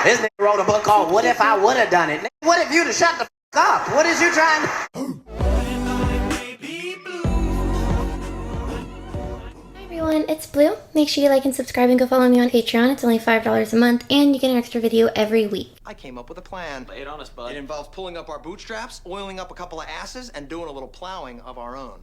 This nigga wrote a book called What If I Would've Done It? Nigga, what if you'd have shut the up? What is you trying to... Everyone, it's Blue. Make sure you like and subscribe and go follow me on Patreon. It's only $5 a month and you get an extra video every week. I came up with a plan. Lay it on us, bud. It involves pulling up our bootstraps, oiling up a couple of asses, and doing a little plowing of our own.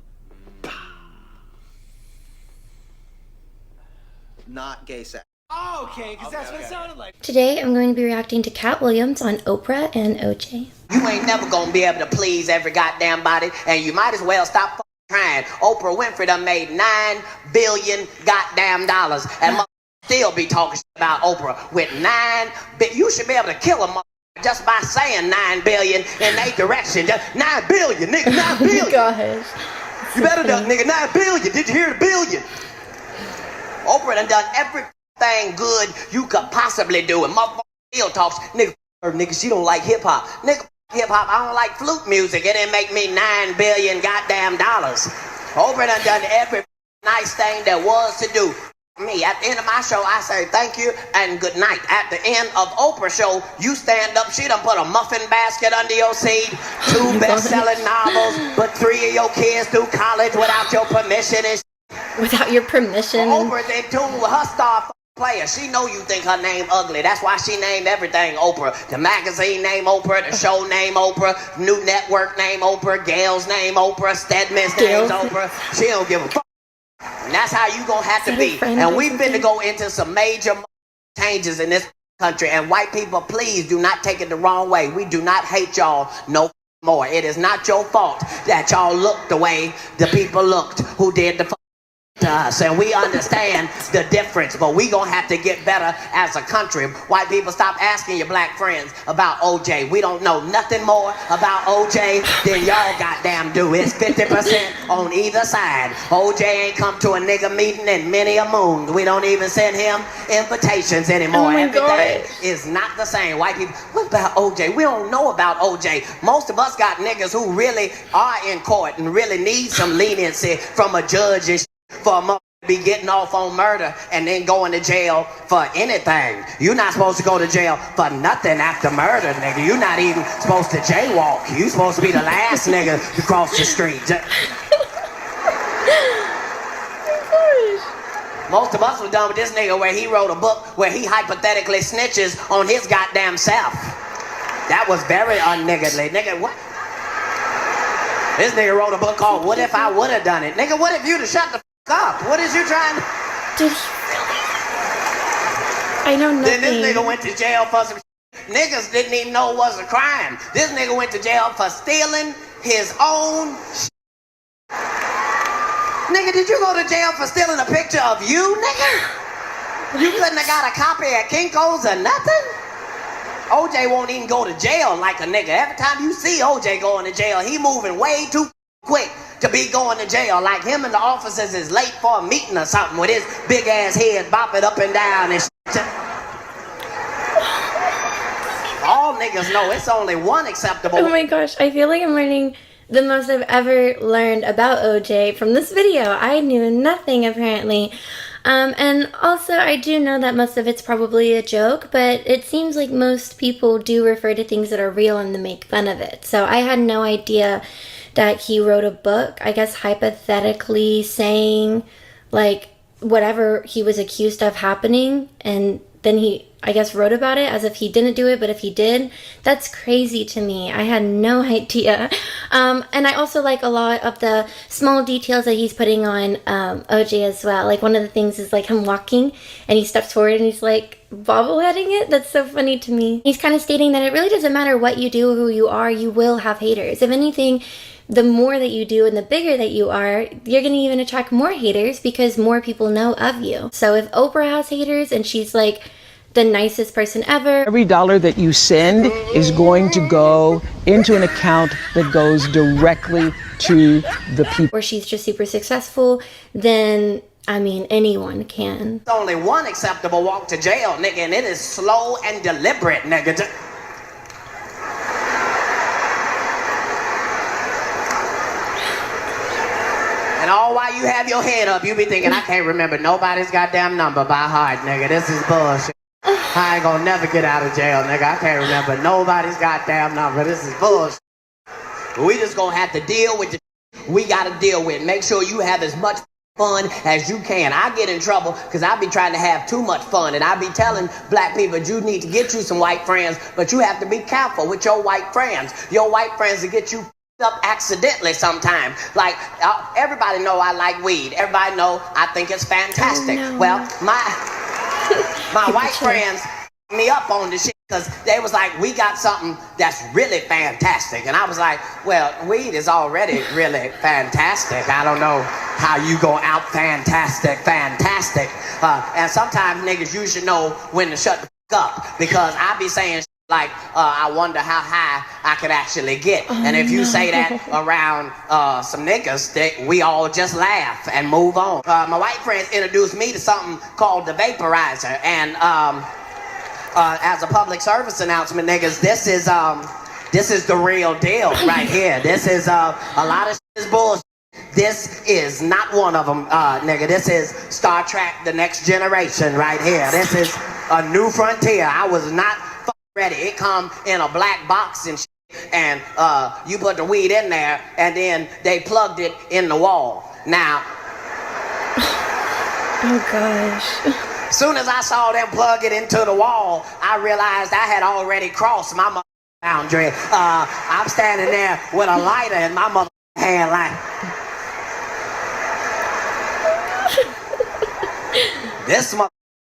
Not gay sex. Oh, okay, because that's what it sounded like. Today, I'm going to be reacting to Katt Williams on Oprah and OJ. You ain't never gonna be able to please every goddamn body, and you might as well stop trying. Oprah Winfrey done made $9 billion goddamn dollars, and still be talking about Oprah with you should be able to kill a just by saying $9 billion in their direction. Just $9 billion, nigga, $9 billion. Oh gosh. You better done, nigga, $9 billion. Did you hear the billion? Oprah done everything good you could possibly do, and motherfucker still talks, nigga, she don't like hip hop. Nigga, hip hop, I don't like flute music. It didn't make me $9 billion goddamn dollars. Oprah done every nice thing there was to do. Me, at the end of my show, I say thank you and good night. At the end of Oprah's show, you stand up, she done put a muffin basket under your seat, 2 best-selling novels, put 3 of your kids through college without your permission and without your permission. Oprah, they told her star player. She know you think her name ugly. That's why she named everything Oprah. The magazine name Oprah, the show name Oprah, new network name Oprah, Gail's name Oprah, Stedman's name Oprah. She don't give a fuck. And that's how you gonna have to be. And we've been to go into some major changes in this country. And white people, please do not take it the wrong way. We do not hate y'all no more. It is not your fault that y'all looked the way the people looked who did the to us, and we understand the difference, but we gonna have to get better as a country. White people, stop asking your black friends about OJ. We don't know nothing more about OJ than y'all goddamn do. It's 50% on either side. OJ ain't come to a nigga meeting in many a moon. We don't even send him invitations anymore. Everything is not the same. White people, what about OJ? We don't know about OJ. Most of us got niggas who really are in court and really need some leniency from a judge and for a mother to be getting off on murder and then going to jail for anything. You're not supposed to go to jail for nothing after murder, nigga. You're not even supposed to jaywalk. You're supposed to be the last nigga to cross the street. Most of us were done with this nigga where he wrote a book where he hypothetically snitches on his goddamn self. That was very un-niggerly. Nigga, what? This nigga wrote a book called What If I Would've Done It? Nigga, what if you'd have shut the up? What is you trying to... Did he really? I know nothing. Then this nigga went to jail for some niggas didn't even know it was a crime. This nigga went to jail for stealing his own Nigga, did you go to jail for stealing a picture of you, nigga? You couldn't have got a copy at Kinko's or nothing? OJ won't even go to jail like a nigga. Every time you see OJ going to jail, he moving way too quick to be going to jail. Like him and the officers is late for a meeting or something with his big ass head bopping up and down and shit. All niggas know it's only one acceptable. Oh my gosh, I feel like I'm learning the most I've ever learned about OJ from this video. I knew nothing apparently. And also I do know that most of it's probably a joke, but it seems like most people do refer to things that are real and then make fun of it. So I had no idea that he wrote a book, I guess hypothetically saying like whatever he was accused of happening, and then he, I guess, wrote about it as if he didn't do it, but if he did, that's crazy to me. I had no idea. And I also like a lot of the small details that he's putting on OJ as well. Like one of the things is like him walking and he steps forward and he's like bobbleheading it. That's so funny to me. He's kind of stating that it really doesn't matter what you do, who you are, you will have haters. If anything, the more that you do and the bigger that you are, you're going to even attract more haters because more people know of you. So if Oprah has haters and she's like the nicest person ever, every dollar that you send is going to go into an account that goes directly to the people. Or she's just super successful, then I mean anyone can. There's only one acceptable walk to jail, nigga, and it is slow and deliberate, nigga. And all while you have your head up, you be thinking, I can't remember nobody's goddamn number by heart, nigga. This is bullshit. I ain't gonna never get out of jail, nigga. I can't remember nobody's goddamn number. This is bullshit. We just gonna have to deal with the we gotta deal with. Make sure you have as much fun as you can. I get in trouble because I be trying to have too much fun, and I be telling black people you need to get you some white friends, but you have to be careful with your white friends. Your white friends will get you up accidentally sometimes. Like everybody know I like weed. Everybody know I think it's fantastic. Oh, no. Well, my white friends me up on this shit because they was like, we got something that's really fantastic. And I was like, well, weed is already really fantastic. I don't know how you go out fantastic. And sometimes niggas, you should know when to shut the fuck up, because I be saying like, I wonder how high I could actually get. And if you say that around some niggas, we all just laugh and move on. My white friends introduced me to something called the vaporizer. And as a public service announcement, niggas, this is the real deal right here. This is a lot of shit is bullshit. This is not one of them, nigga. This is Star Trek: The Next Generation right here. This is a new frontier. I was not ready. It come in a black box and shit, and you put the weed in there, and then they plugged it in the wall. Now, oh gosh. Soon as I saw them plug it into the wall, I realized I had already crossed my boundary. I'm standing there with a lighter in my hand like, this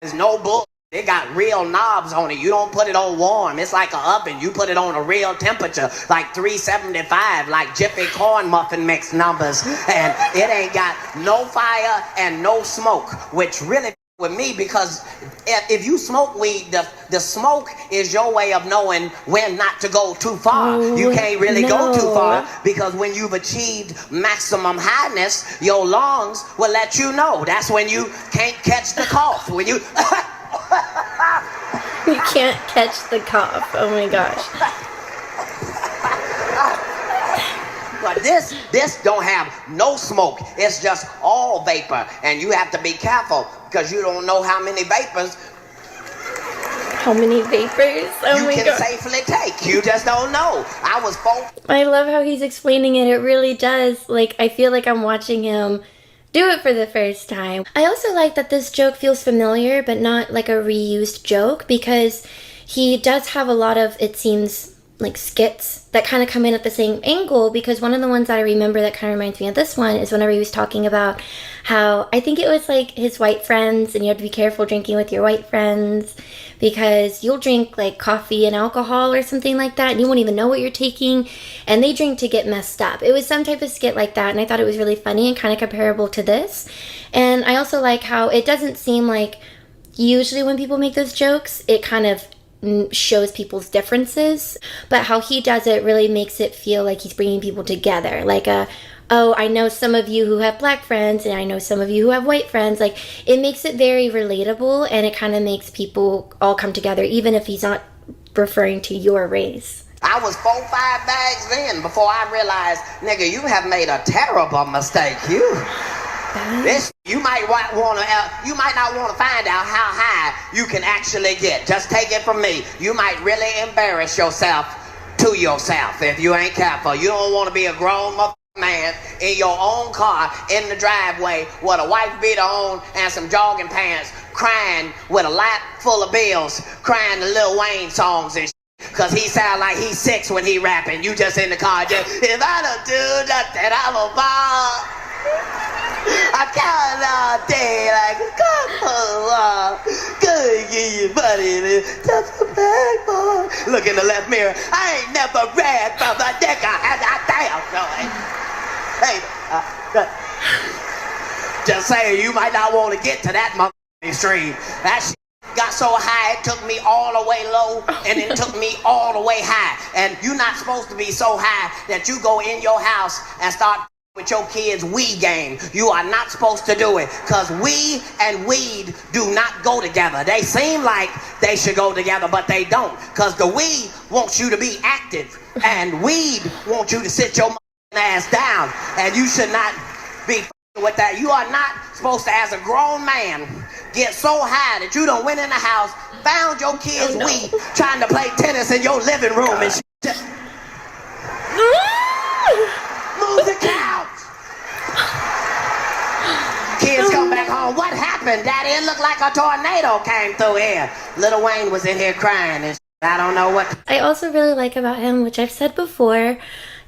is no bull. It got real knobs on it. You don't put it on warm. It's like an oven. You put it on a real temperature, like 375, like Jiffy corn muffin mix numbers. And it ain't got no fire and no smoke, which really with me, because if you smoke weed, the smoke is your way of knowing when not to go too far. You can't really go too far, because when you've achieved maximum highness, your lungs will let you know. That's when you can't catch the cough. When you You can't catch the cough. Oh my gosh. But this don't have no smoke. It's just all vapor, and you have to be careful because you don't know how many vapors. How many vapors? Oh my you can god. safely take. You just don't know. I was I love how he's explaining it. It really does. Like, I feel like I'm watching him do it for the first time. I also like that this joke feels familiar, but not like a reused joke, because he does have a lot of, it seems, like skits that kind of come in at the same angle, because one of the ones that I remember that kind of reminds me of this one is whenever he was talking about how, I think it was like his white friends, and you have to be careful drinking with your white friends because you'll drink like coffee and alcohol or something like that and you won't even know what you're taking, and they drink to get messed up. It was some type of skit like that, and I thought it was really funny and kind of comparable to this. And I also like how it doesn't seem like usually when people make those jokes, it kind of shows people's differences, but how he does it really makes it feel like he's bringing people together. Like oh, I know some of you who have black friends and I know some of you who have white friends. Like, it makes it very relatable, and it kind of makes people all come together, even if he's not referring to your race. I was 4-5 bags in before I realized, nigga, you have made a terrible mistake. This, you might not want to find out how high you can actually get. Just take it from me. You might really embarrass yourself to yourself if you ain't careful. You don't want to be a grown man in your own car in the driveway with a wife beater on and some jogging pants, crying with a lap full of bills, crying the Lil Wayne songs and shit. Cause he sound like he's 6 when he rapping. You just in the car, just, if I don't do nothing, I'm a ball. I count all day like a couple. Good, give you money, just a bad boy. Look in the left mirror. I ain't never read from the dick. I had that damn noise. Hey, just saying, you might not want to get to that motherfucking stream. That shit got so high, it took me all the way low, and it took me all the way high. And you're not supposed to be so high that you go in your house and start with your kids' Wii game. You are not supposed to do it, because Wii and weed do not go together. They seem like they should go together, but they don't, because the Wii wants you to be active and weed wants you to sit your ass down, and you should not be with that. You are not supposed to, as a grown man, get so high that you done went in the house, found your kids weed, trying to play tennis in your living room and shit. Move the couch. Kids come back home. What happened, Daddy? It looked like a tornado came through here. Little Wayne was in here crying and shit. I don't know what. I also really like about him, which I've said before,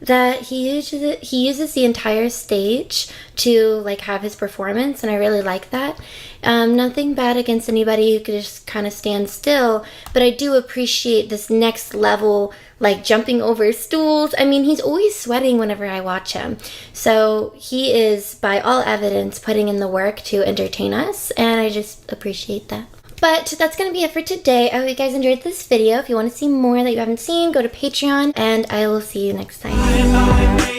that he uses the entire stage to like have his performance, and I really like that. Nothing bad against anybody who could just kind of stand still, but I do appreciate this next level, like jumping over stools. I mean, he's always sweating whenever I watch him, so he is by all evidence putting in the work to entertain us, and I just appreciate that. But that's going to be it for today. I hope you guys enjoyed this video. If you want to see more that you haven't seen, go to Patreon, and I will see you next time.